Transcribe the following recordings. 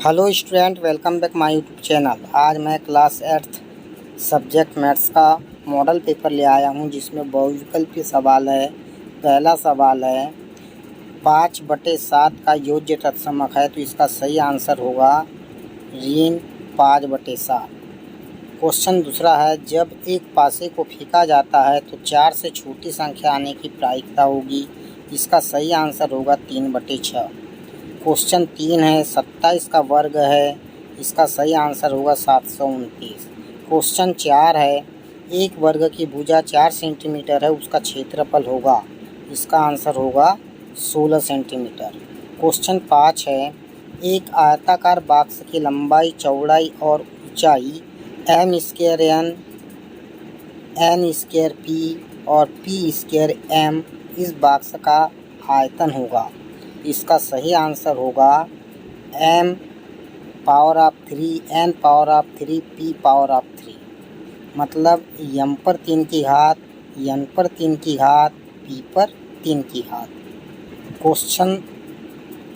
Hello student, welcome back my YouTube channel. आज मैं class 8th subject maths का model paper ले आया हूं, जिसमें बहुविकल्पीय सवाल है। पहला सवाल है 5/7 का योज्य तत्समक है, तो इसका सही आंसर होगा ऋण 5/7। क्वेश्चन दूसरा है जब एक पासे को फेंका जाता है तो 4 से छोटी संख्या आने की प्रायिकता होगी। इसका सही आंसर होगा 3/6। क्वेश्चन 3 है 27 का वर्ग है, इसका सही आंसर होगा 729। क्वेश्चन 4 है एक वर्ग की भुजा 4 सेंटीमीटर है, उसका क्षेत्रफल होगा, इसका आंसर होगा 16 सेंटीमीटर। क्वेश्चन 5 है एक आयताकार बॉक्स की लंबाई, चौड़ाई और ऊंचाई m² n² p और p² m इस बॉक्स का आयतन होगा। इसका सही आंसर होगा m⁴ n⁴ p⁴, मतलब m पर 3 की घात, n पर 3 की घात, p पर 3 की घात। क्वेश्चन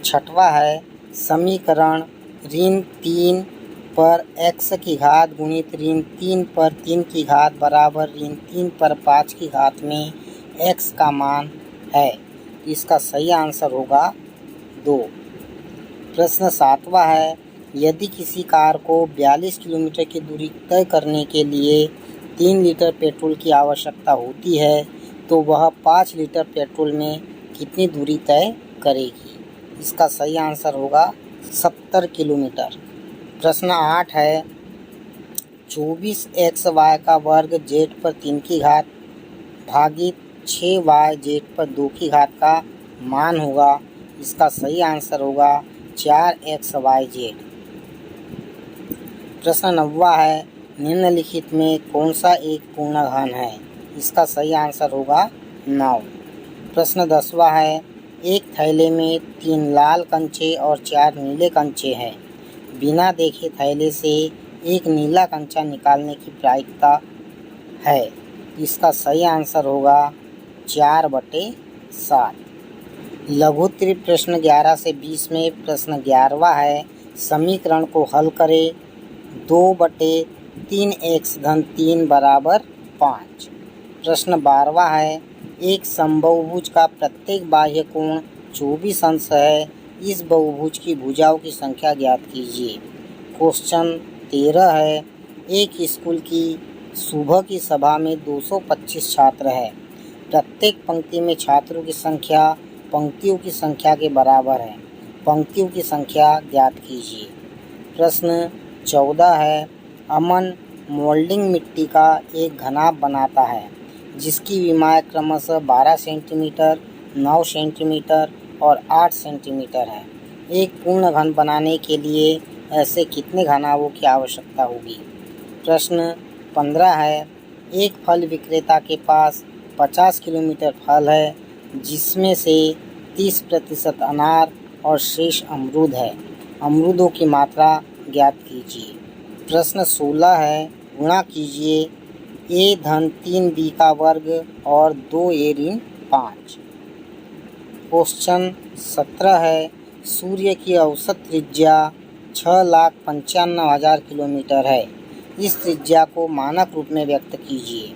6वां है समीकरण ऋण 3 पर x की घात गुणित ऋण 3 पर 3 की घात बराबर ऋण 3 पर 5 की घात में x का मान है। इसका सही आंसर होगा 2। प्रश्न 7वां है यदि किसी कार को 42 किलोमीटर की दूरी तय करने के लिए 3 लीटर पेट्रोल की आवश्यकता होती है, तो वह 5 लीटर पेट्रोल में कितनी दूरी तय करेगी। इसका सही आंसर होगा 70 किलोमीटर। प्रश्न 8 है 24xy का वर्ग z पर 3 की घात भागित 6yz पर 2 की घात का मान होगा। इसका सही आंसर होगा 4xyz। प्रश्न 9वां है निम्नलिखित में कौन सा एक पूर्ण घन है। इसका सही आंसर होगा 9। प्रश्न 10वां है एक थैले में 3 लाल कंचे और 4 नीले कंचे हैं। बिना देखे थैले से एक नीला कंचा निकालने की प्रायिकता है। इसका सही आंसर होगा 4/7। लघुत्तरीय प्रश्न 11 से 20 में प्रश्न 11वां है समीकरण को हल करें 2/3x - 3 = 5। प्रश्न 12वां है एक समबाहुभुज का प्रत्येक बाह्य कोण 24 अंश है, इस बहुभुज की भुजाओं की संख्या ज्ञात कीजिए। क्वेश्चन 13 है एक स्कूल की सुबह की सभा में 225 छात्र हैं। प्रत्येक पंक्ति में छात्रों की संख्या पंक्तियों की संख्या के बराबर है। पंक्तियों की संख्या ज्ञात कीजिए। प्रश्न 14 है अमन मोल्डिंग मिट्टी का एक घनाभ बनाता है, जिसकी विमाएँ क्रमशः 12 सेंटीमीटर, 9 सेंटीमीटर और 8 सेंटीमीटर है। एक पूर्ण घन बनाने के लिए ऐसे कितने घनाभों की आवश्यकता होगी। प्रश्न 15 है एक फल विक्रेता के पास 50 किलोमीटर फल है, जिसमें से 30% अनार और शेष अमरूद है। अमरूदों की मात्रा ज्ञात कीजिए। प्रश्न 16 है गुणा कीजिए a-3b का वर्ग और 2a - 5। क्वेश्चन 17 है सूर्य की औसत त्रिज्या 6,95,000 किलोमीटर है। इस त्रिज्या को मानक रूप में व्यक्त कीजिए।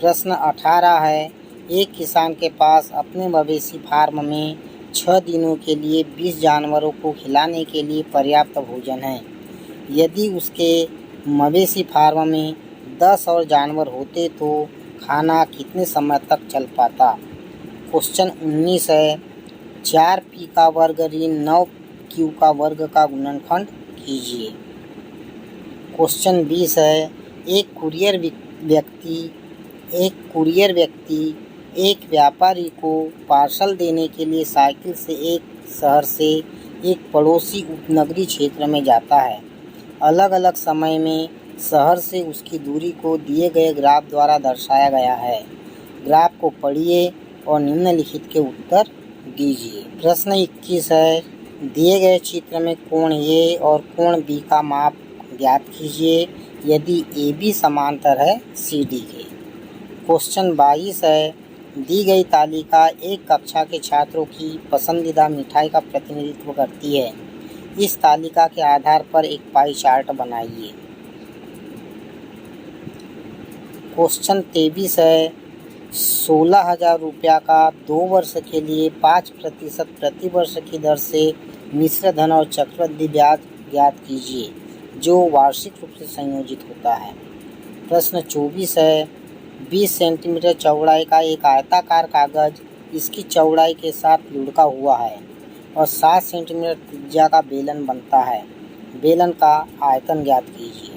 प्रश्न 18 है एक किसान के पास अपने मवेशी फार्म में 6 दिनों के लिए 20 जानवरों को खिलाने के लिए पर्याप्त भोजन है। यदि उसके मवेशी फार्म में 10 और जानवर होते तो खाना कितने समय तक चल पाता। क्वेश्चन 19 है 4p का वर्ग ऋण 9q का वर्ग का गुणनखंड कीजिए। क्वेश्चन 20 है एक कुरियर व्यक्ति एक व्यापारी को पार्सल देने के लिए साइकिल से एक शहर से एक पड़ोसी उपनगरीय क्षेत्र में जाता है। अलग अलग समय में शहर से उसकी दूरी को दिए गए ग्राफ द्वारा दर्शाया गया है। ग्राफ को पढ़िए और निम्नलिखित के उत्तर दीजिए। प्रश्न 21 है दिए गए चित्र में कोण A और कोण B का माप ज्ञात कीजिए यदि AB समांतर है CD के। क्वेश्चन 22 है दी गई तालिका एक कक्षा के छात्रों की पसंदीदा मिठाई का प्रतिनिधित्व करती है। इस तालिका के आधार पर एक पाई चार्ट बनाइए। क्वेश्चन 23 है, 16,000 रुपया का 2 वर्ष के लिए 5% प्रति वर्ष की दर से मिश्र धन और चक्रवृद्धि ब्याज ज्ञात कीजिए जो वार्षिक रूप से संयोजित होता है। प्रश्न 24 है, 20 सेंटीमीटर चौड़ाई का एक आयताकार कागज इसकी चौड़ाई के साथ लुढ़का हुआ है और 7 सेंटीमीटर त्रिज्या का बेलन बनता है। बेलन का आयतन ज्ञात कीजिए।